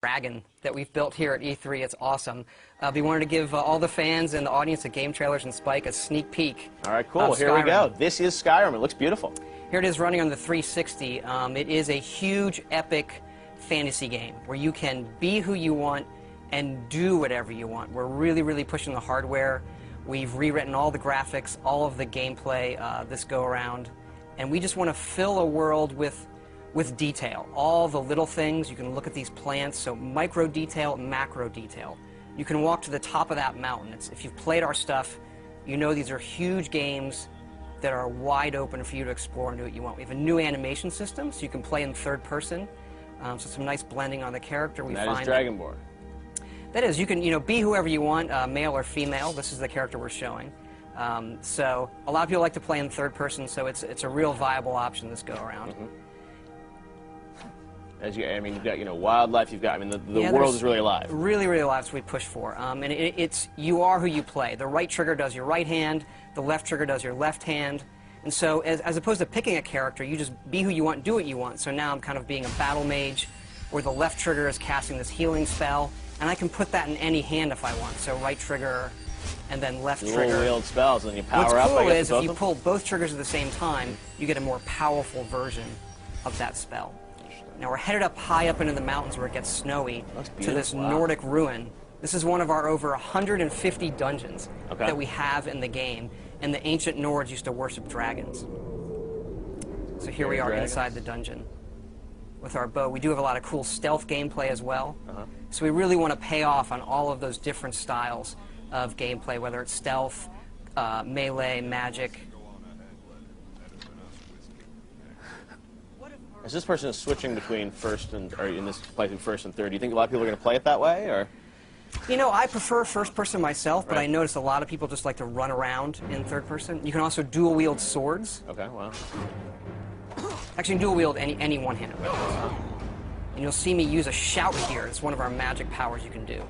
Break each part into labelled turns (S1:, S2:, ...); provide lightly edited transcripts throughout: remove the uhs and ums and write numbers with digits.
S1: dragon that we've built here at E3. It's awesome. We wanted to give all the fans and the audience at Game Trailers and Spike a sneak peek.
S2: All right, cool. Here we go. This is Skyrim. It looks beautiful.
S1: Here it is running on the 360. It is a huge, epic fantasy game where you can be who you want and do whatever you want. We're really, really pushing the hardware. We've rewritten all the graphics, all of the gameplay this go-around, and we just want to fill a world with detail. All the little things. You can look at these plants, so micro detail, macro detail. You can walk to the top of that mountain. If you've played our stuff, you know these are huge games that are wide open for you to explore and do what you want. We have a new animation system, so you can play in third person. So some nice blending on the character.
S2: That is Dragonborn.
S1: That is, you can be whoever you want, male or female. This is the character we're showing. So a lot of people like to play in third person, so it's a real viable option this go around.
S2: Mm-hmm. You've got wildlife. You've got the world is really alive.
S1: Really, really alive. That's what we push for. And it's you are who you play. The right trigger does your right hand. The left trigger does your left hand. And so as opposed to picking a character, you just be who you want, do what you want. So now I'm kind of being a battle mage, where the left trigger is casting this healing spell, and I can put that in any hand if I want. So right trigger, and then left trigger.
S2: Dual-wield spells, and then you power up.
S1: What's cool is if you pull both triggers at the same time, you get a more powerful version of that spell. Now we're headed up high up into the mountains where it gets snowy to this Nordic ruin. This is one of our over 150 dungeons that we have in the game, and the ancient Nords used to worship dragons. So here we are inside the dungeon with our bow. We do have a lot of cool stealth gameplay as well. So we really want to pay off on all of those different styles of gameplay, whether it's stealth, melee, magic.
S2: As this person is switching between in this playthrough first and third, do you think a lot of people are going to play it that way, or?
S1: I prefer first person myself, but I notice a lot of people just like to run around in third person. You can also dual wield swords.
S2: Okay, wow.
S1: Actually, dual wield any one-handed weapons. And you'll see me use a shout here. It's one of our magic powers you can do.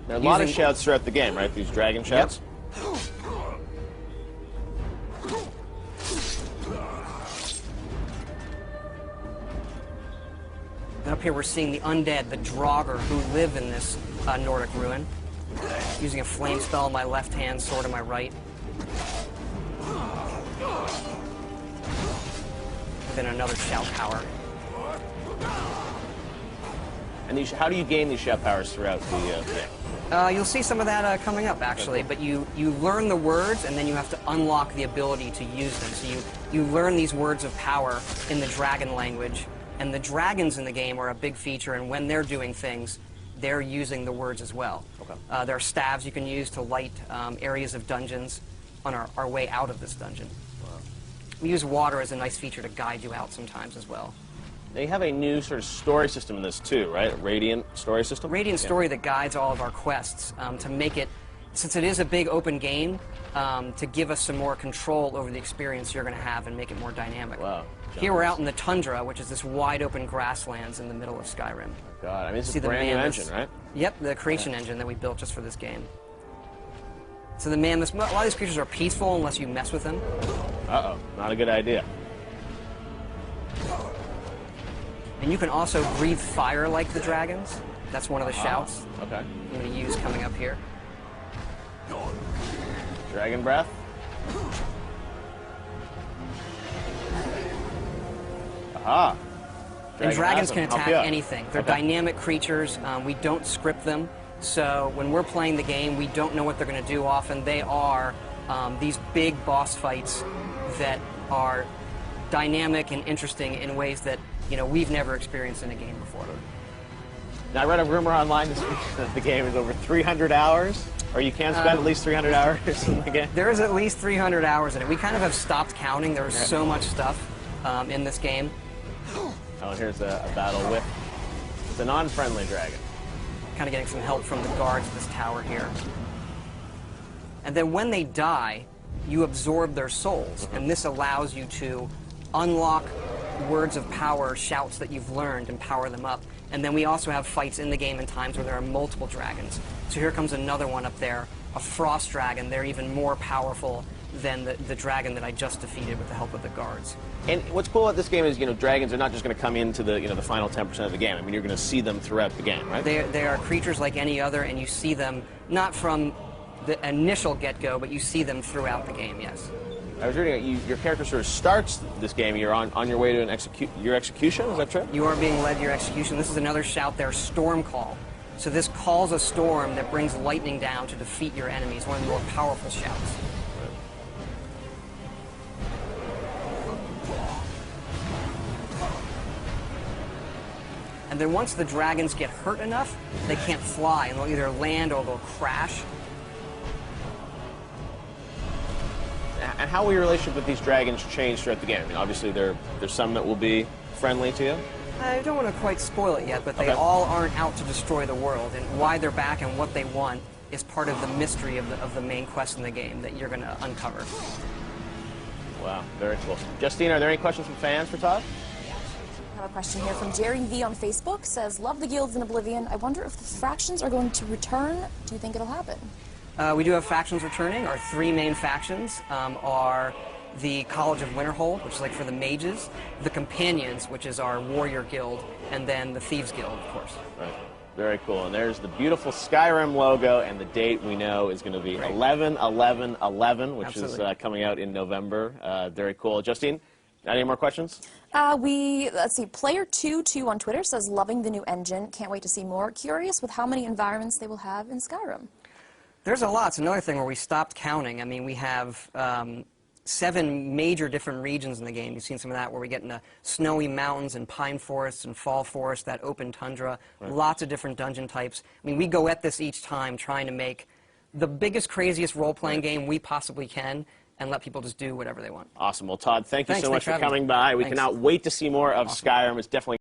S2: There are a lot of shouts throughout the game, right? These dragon shouts? Yep.
S1: And up here we're seeing the undead, the Draugr, who live in this Nordic ruin. Using a flame spell in my left hand, sword in my right. Then another shout power.
S2: And how do you gain these shout powers throughout the game?
S1: You'll see some of that coming up, actually. But you learn the words, and then you have to unlock the ability to use them. So you learn these words of power in the dragon language. And the dragons in the game are a big feature, and when they're doing things, they're using the words as well. There are staves you can use to light areas of dungeons on our way out of this dungeon.
S2: Wow.
S1: We use water as a nice feature to guide you out sometimes as well.
S2: Now you have a new sort of story system in this too, right? A Radiant story system?
S1: Radiant story that guides all of our quests to make it, since it is a big open game, to give us some more control over the experience you're going to have and make it more dynamic.
S2: Wow.
S1: Here we're out in the tundra, which is this wide open grasslands in the middle of Skyrim.
S2: Oh God, this is a brand new engine, right?
S1: Yep, the creation engine that we built just for this game. So the mammoths, a lot of these creatures are peaceful unless you mess with them.
S2: Uh-oh, not a good idea.
S1: And you can also breathe fire like the dragons. That's one of the shouts
S2: I'm
S1: going to use coming up here.
S2: Dragon breath. Aha.
S1: And dragons can attack anything. They're dynamic creatures. We don't script them. So when we're playing the game, we don't know what they're going to do often. They are these big boss fights that are dynamic and interesting in ways that we've never experienced in a game before.
S2: Now, I read a rumor online this week that the game is over 300 hours, or you can spend at least 300 hours in the game.
S1: There is at least 300 hours in it. We kind of have stopped counting. There's so much stuff in this game.
S2: Oh, and here's a battle whip. It's a non-friendly dragon.
S1: Kind of getting some help from the guards of this tower here. And then when they die, you absorb their souls, and this allows you to unlock words of power, shouts that you've learned, and power them up. And then we also have fights in the game in times where there are multiple dragons. So here comes another one up there, a frost dragon. They're even more powerful than the dragon that I just defeated with the help of the guards.
S2: And what's cool about this game is, dragons are not just going to come into the, the final 10% of the game. I mean, you're going to see them throughout the game, right?
S1: They are creatures like any other, and you see them not from the initial get-go, but you see them throughout the game, yes.
S2: I was reading your character sort of starts this game. You're on your way to your execution. Is that true?
S1: You are being led to your execution. This is another shout there, Storm Call. So this calls a storm that brings lightning down to defeat your enemies. One of the more powerful shouts. And then once the dragons get hurt enough, they can't fly, and they'll either land or they'll crash.
S2: And how will your relationship with these dragons change throughout the game? I mean, obviously, there's some that will be friendly to you.
S1: I don't want to quite spoil it yet, but they all aren't out to destroy the world, and why they're back and what they want is part of the mystery of the main quest in the game that you're going to uncover.
S2: Wow, very cool. Justine, are there any questions from fans for Todd?
S3: I have a question here from Jerry V on Facebook. Says, love the guilds in Oblivion. I wonder if the factions are going to return. Do you think it'll happen?
S1: We do have factions returning. Our three main factions are the College of Winterhold, which is like for the mages, the Companions, which is our warrior guild, and then the Thieves Guild, of course.
S2: Right. Very cool. And there's the beautiful Skyrim logo, and the date we know is going to be 11/11/11, which is coming out in November. Very cool. Justine, any more questions?
S3: Let's see, Player22 on Twitter says, loving the new engine. Can't wait to see more. Curious with how many environments they will have in Skyrim.
S1: There's a lot. It's another thing where we stopped counting. I mean, we have 7 major different regions in the game. You've seen some of that where we get into snowy mountains and pine forests and fall forests, that open tundra, lots of different dungeon types. I mean, we go at this each time trying to make the biggest, craziest role-playing game we possibly can and let people just do whatever they want.
S2: Awesome. Well, Todd, thank you so much for
S1: coming
S2: by. We cannot wait to see more of Skyrim. It's definitely